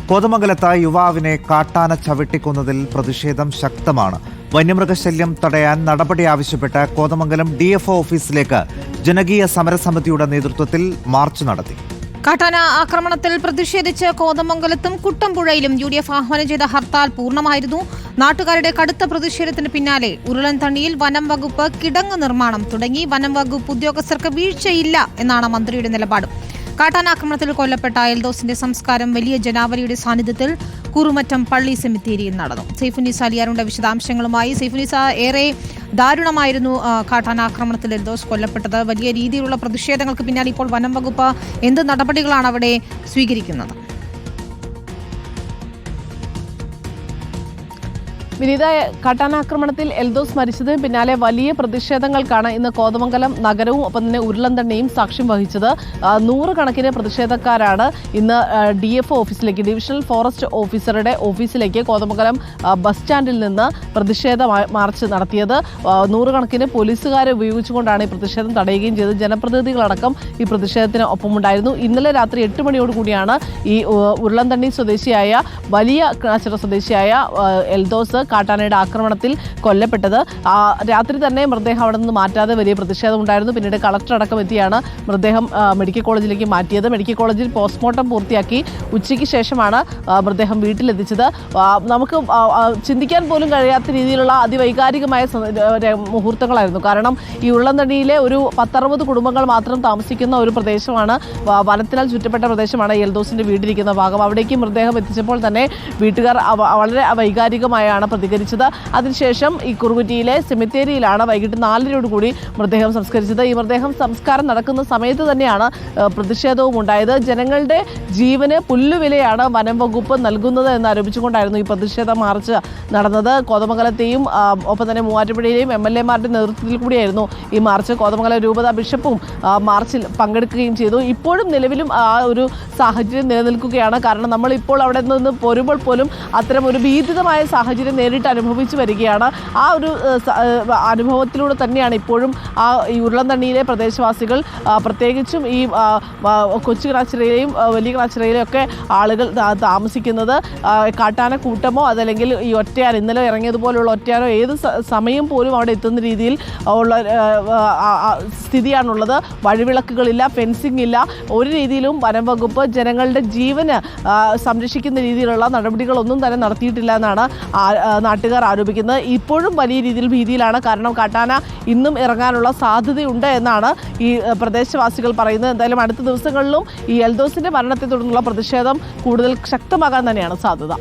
കോതമംഗലത്ത് യുവാവിനെ കാട്ടാന ചവിട്ടിക്കൊന്നതിൽ പ്രതിഷേധം ശക്തമാണ്. വന്യമൃഗശല്യം തടയാൻ നടപടി ആവശ്യപ്പെട്ട് കോതമംഗലം DFO ഓഫീസിലേക്ക് ജനകീയ സമരസമിതിയുടെ നേതൃത്വത്തിൽ മാർച്ച് നടത്തി. കാട്ടാന ആക്രമണത്തിൽ പ്രതിഷേധിച്ച് കോതമംഗലത്തും കുട്ടമ്പുഴയിലും UDF ആഹ്വാനം ചെയ്ത ഹർത്താൽ പൂർണ്ണമായിരുന്നു. നാട്ടുകാരുടെ കടുത്ത പ്രതിഷേധത്തിന് പിന്നാലെ ഉരുളൻതണ്ണിയിൽ വനം വകുപ്പ് കിടങ്ങ് നിർമ്മാണം തുടങ്ങി. വനം വകുപ്പ് ഉദ്യോഗസ്ഥർക്ക് വീഴ്ചയില്ല എന്നാണ് മന്ത്രിയുടെ നിലപാട്. കാട്ടാനാക്രമണത്തിൽ കൊല്ലപ്പെട്ട എൽദോസിന്റെ സംസ്കാരം വലിയ ജനാവലിയുടെ സാന്നിധ്യത്തിൽ കുറുമറ്റം പള്ളി സെമിത്തേരിയിൽ നടന്നു. സൈഫുനിസ അലിയാറുടെ വിശദാംശങ്ങളുമായി. സൈഫുനിസ, ഏറെ ദാരുണമായിരുന്നു കാട്ടാനാക്രമണത്തിൽ എൽദോസ് കൊല്ലപ്പെട്ടത്. വലിയ രീതിയിലുള്ള പ്രതിഷേധങ്ങൾക്ക് പിന്നാലെ ഇപ്പോൾ വനം വകുപ്പ് എന്ത് നടപടികളാണ് അവിടെ സ്വീകരിക്കുന്നത്? വിനീത, കാട്ടാനാക്രമണത്തിൽ എൽദോസ് മരിച്ചതിന് പിന്നാലെ വലിയ പ്രതിഷേധങ്ങൾക്കാണ് ഇന്ന് കോതമംഗലം നഗരവും ഒപ്പം തന്നെ ഉരുളൻതണ്ണിയും സാക്ഷ്യം വഹിച്ചത്. 100 കണക്കിന് പ്രതിഷേധക്കാരാണ് ഇന്ന് DFO ഓഫീസിലേക്ക്, ഡിവിഷണൽ ഫോറസ്റ്റ് ഓഫീസറുടെ ഓഫീസിലേക്ക് കോതമംഗലം ബസ് സ്റ്റാൻഡിൽ നിന്ന് പ്രതിഷേധ മാർച്ച് നടത്തിയത്. 100 കണക്കിന് പോലീസുകാരെ ഉപയോഗിച്ചുകൊണ്ടാണ് ഈ പ്രതിഷേധം തടയുകയും ചെയ്തത്. ജനപ്രതിനിധികളടക്കം ഈ പ്രതിഷേധത്തിന് ഒപ്പമുണ്ടായിരുന്നു. ഇന്നലെ രാത്രി 8 മണിയോടുകൂടിയാണ് ഈ ഉരുളൻതണ്ണി സ്വദേശിയായ വലിയ ക്നാച്ചിറ സ്വദേശിയായ എൽദോസ് കാട്ടാനയുടെ ആക്രമണത്തിൽ കൊല്ലപ്പെട്ടത്. രാത്രി തന്നെ മൃതദേഹം അവിടെ നിന്ന് മാറ്റാതെ വലിയ പ്രതിഷേധം ഉണ്ടായിരുന്നു. പിന്നീട് കളക്ടർ അടക്കം എത്തിയാണ് മൃതദേഹം മെഡിക്കൽ കോളേജിലേക്ക് മാറ്റിയത്. മെഡിക്കൽ കോളേജിൽ പോസ്റ്റ്മോർട്ടം പൂർത്തിയാക്കി ഉച്ചയ്ക്ക് ശേഷമാണ് മൃതദേഹം വീട്ടിലെത്തിച്ചത്. നമുക്ക് ചിന്തിക്കാൻ പോലും കഴിയാത്ത രീതിയിലുള്ള അതിവൈകാരികമായ മുഹൂർത്തങ്ങളായിരുന്നു. കാരണം ഈ ഉരുളൻതണ്ണിയിലെ ഒരു 10-60 കുടുംബങ്ങൾ മാത്രം താമസിക്കുന്ന ഒരു പ്രദേശമാണ്, വനത്തിനാൽ ചുറ്റപ്പെട്ട പ്രദേശമാണ് എൽദോസിന്റെ വീടിരിക്കുന്ന ഭാഗം. അവിടേക്ക് മൃതദേഹം എത്തിച്ചപ്പോൾ തന്നെ വീട്ടുകാർ വളരെ വൈകാരികമായാണ് പ്രതികരിച്ചത്. അതിനുശേഷം ഈ കുറുകുറ്റിയിലെ സെമിത്തേരിയിലാണ് വൈകിട്ട് 4:00 മൃതദേഹം സംസ്കരിച്ചത്. ഈ മൃതദേഹം സംസ്കാരം നടക്കുന്ന സമയത്ത് തന്നെയാണ് പ്രതിഷേധവും ഉണ്ടായത്. ജനങ്ങളുടെ ജീവന് പുല്ലുവിലയാണ് വനം വകുപ്പ് നൽകുന്നത് എന്നാരോപിച്ചുകൊണ്ടായിരുന്നു ഈ പ്രതിഷേധ മാർച്ച് നടന്നത്. കോതമംഗലത്തെയും ഒപ്പം തന്നെ മൂവാറ്റുപുഴയിലെയും MLA-മാരുടെ നേതൃത്വത്തിൽ കൂടിയായിരുന്നു ഈ മാർച്ച്. കോതമംഗലം രൂപത ബിഷപ്പും മാർച്ചിൽ പങ്കെടുക്കുകയും ചെയ്തു. ഇപ്പോഴും നിലവിലും ആ ഒരു സാഹചര്യം നിലനിൽക്കുകയാണ്. കാരണം നമ്മൾ ഇപ്പോൾ അവിടെ നിന്ന് പോരുമ്പോൾ പോലും അത്തരം ഒരു ഭീതിതമായ സാഹചര്യം നേരിട്ട് അനുഭവിച്ചു വരികയാണ്. ആ ഒരു അനുഭവത്തിലൂടെ തന്നെയാണ് ഇപ്പോഴും ഈ ഉരുളൻതണ്ണിയിലെ പ്രദേശവാസികൾ, പ്രത്യേകിച്ചും ഈ കൊച്ചു ക്നാച്ചിറയിലെയും വലിയ ക്നാച്ചിറയിലെയും ഒക്കെ ആളുകൾ താമസിക്കുന്നത്. കാട്ടാന കൂട്ടമോ അതല്ലെങ്കിൽ ഈ ഒറ്റയാൻ, ഇന്നലെ ഇറങ്ങിയതുപോലുള്ള ഒറ്റയാനോ ഏത് സമയം പോലും അവിടെ എത്തുന്ന രീതിയിൽ ഉള്ള സ്ഥിതിയാണുള്ളത്. വഴിവിളക്കുകളില്ല, ഫെൻസിംഗ് ഇല്ല. ഒരു രീതിയിലും വനം വകുപ്പ് ജനങ്ങളുടെ ജീവന് സംരക്ഷിക്കുന്ന രീതിയിലുള്ള നടപടികളൊന്നും തന്നെ നടത്തിയിട്ടില്ല എന്നാണ് നാട്ടുകാർ ആരോപിക്കുന്നത്. ഇപ്പോഴും വലിയ രീതിയിൽ ഭീതിയിലാണ്. കാരണം കാട്ടാന ഇന്നും ഇറങ്ങാനുള്ള സാധ്യതയുണ്ട് എന്നാണ് ഈ പ്രദേശവാസികൾ പറയുന്നത്. എന്തായാലും അടുത്ത ദിവസങ്ങളിലും ഈ എൽദോസിന്റെ മരണത്തെ തുടർന്നുള്ള പ്രതിഷേധം കൂടുതൽ ശക്തമാകാൻ തന്നെയാണ് സാധ്യത.